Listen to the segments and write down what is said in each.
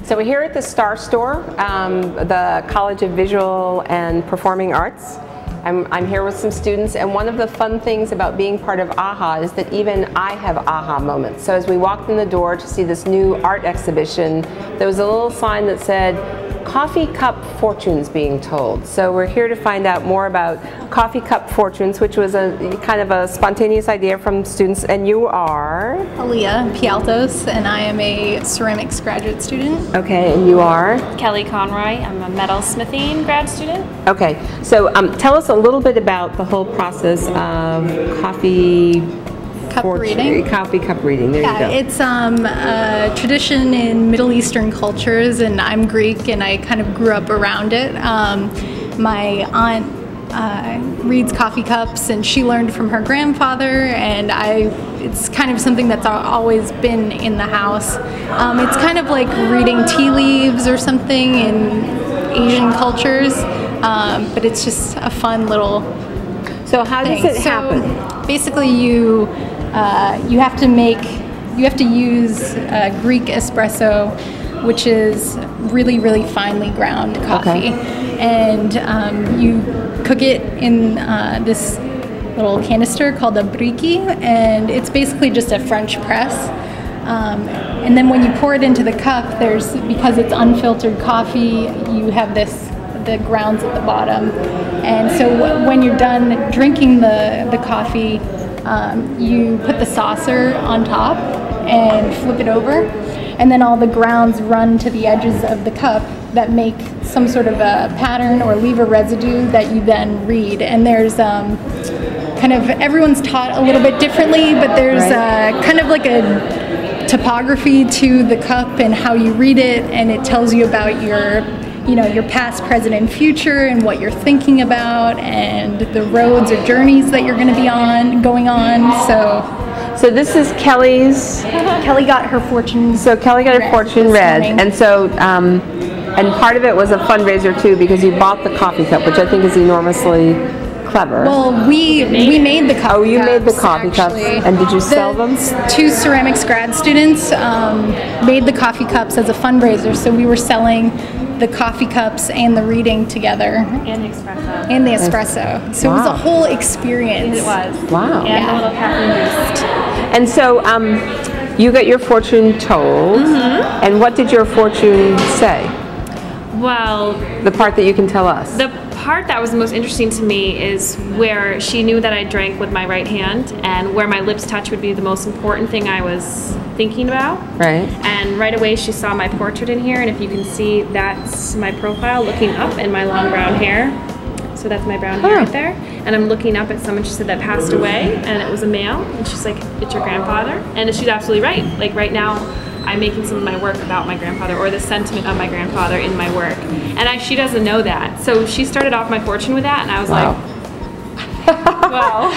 So we're here at the Star Store, the College of Visual and Performing Arts. I'm here with some students, and one of the fun things about being part of AHA is that even I have AHA moments. So as we walked in the door to see this new art exhibition, there was a little sign that said, Coffee Cup Fortunes being told. So we're here to find out more about Coffee Cup Fortunes, which was a kind of a spontaneous idea from students. And you are? Aaliyah Pialtos, and I am a ceramics graduate student. Okay, and you are? Kelly Conroy. I'm a metal smithing grad student. Okay, so tell us a little bit about the whole process of coffee cup reading. Coffee cup reading. There you go. It's a tradition in Middle Eastern cultures, and I'm Greek, and I kind of grew up around it. My aunt reads coffee cups, and she learned from her grandfather, and it's kind of something that's always been in the house. It's kind of like reading tea leaves or something in Asian cultures, but it's just a fun little So how does it happen? Basically, you have to use Greek espresso, which is really, really finely ground coffee, and you cook it in this little canister called a briki, and it's basically just a French press. And then when you pour it into the cup, because it's unfiltered coffee, you have the grounds at the bottom, and so when you're done drinking the coffee, you put the saucer on top and flip it over, and then all the grounds run to the edges of the cup that make some sort of a pattern or leave a residue that you then read. And there's kind of, everyone's taught a little bit differently, but there's kind of like a topography to the cup and how you read it, and it tells you about your past, present, and future, and what you're thinking about, and the roads or journeys that you're going to be going on. So this is Kelly's. Kelly got her fortune. So Kelly got her fortune read, and so and part of it was a fundraiser too, because you bought the coffee cup, which I think is enormously clever. Well, we made the coffee cups. Oh, you made the coffee cups, and did you sell them? Two ceramics grad students made the coffee cups as a fundraiser, so we were selling the coffee cups and the reading together. And the espresso. And the espresso. So it was a whole experience. It was. Wow. And a little caffeine boost. And so you got your fortune told, and what did your fortune say? Well, the part that you can tell us. The part that was the most interesting to me is where she knew that I drank with my right hand, and where my lips touch would be the most important thing I was thinking about. Right. And right away she saw my portrait in here, and if you can see, that's my profile looking up, and my long brown hair. So that's my brown hair right there. And I'm looking up at someone, she said, that passed away, and it was a male, and she's like, it's your grandfather. And she's absolutely right. Like right now, I'm making some of my work about my grandfather, or the sentiment of my grandfather in my work. And she doesn't know that. So she started off my fortune with that, and I was like, wow.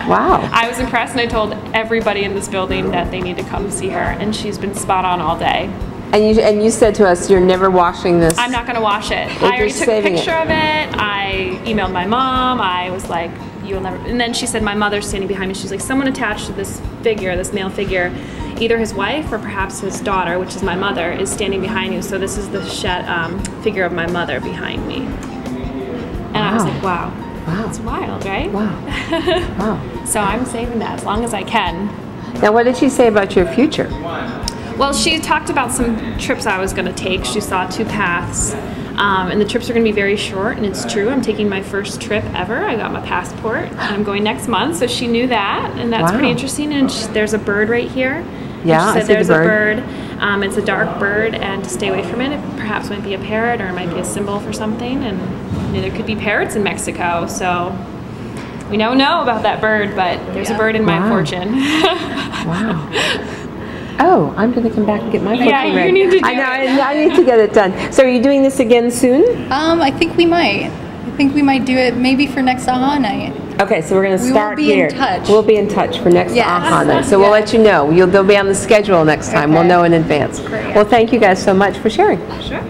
Wow. I was impressed, and I told everybody in this building that they need to come see her, and she's been spot on all day. And you said to us, you're never washing this. I'm not going to wash it. I already took a picture of it. I emailed my mom. I was like, you'll never. And then she said, my mother's standing behind me. She's like, someone attached to this figure, this male figure, either his wife or perhaps his daughter, which is my mother, is standing behind you. So this is the figure of my mother behind me. And I was like, wow. Wow. It's wild, right? Wow. Wow. So I'm saving that as long as I can. Now, what did she say about your future? Well, she talked about some trips I was going to take. She saw 2 paths, and the trips are going to be very short, and it's true. I'm taking my first trip ever. I got my passport, and I'm going next month, so she knew that, and that's pretty interesting. And there's a bird right here. Yeah, she said I see there's the bird. A bird. It's a dark bird, and to stay away from it, it perhaps might be a parrot, or it might be a symbol for something, and there could be parrots in Mexico, so we don't know about that bird, but there's a bird in my fortune. Wow. Oh, I'm going to come back and get my fortune read. Yeah, you need to do it. I need to get it done. So are you doing this again soon? I think we might. I think we might do it maybe for next AHA night. Okay, so we're going to start here. We'll be in touch. We'll be in touch for next AHA night. So we'll let you know. They'll be on the schedule next time. We'll know in advance. Great. Well, thank you guys so much for sharing. Sure.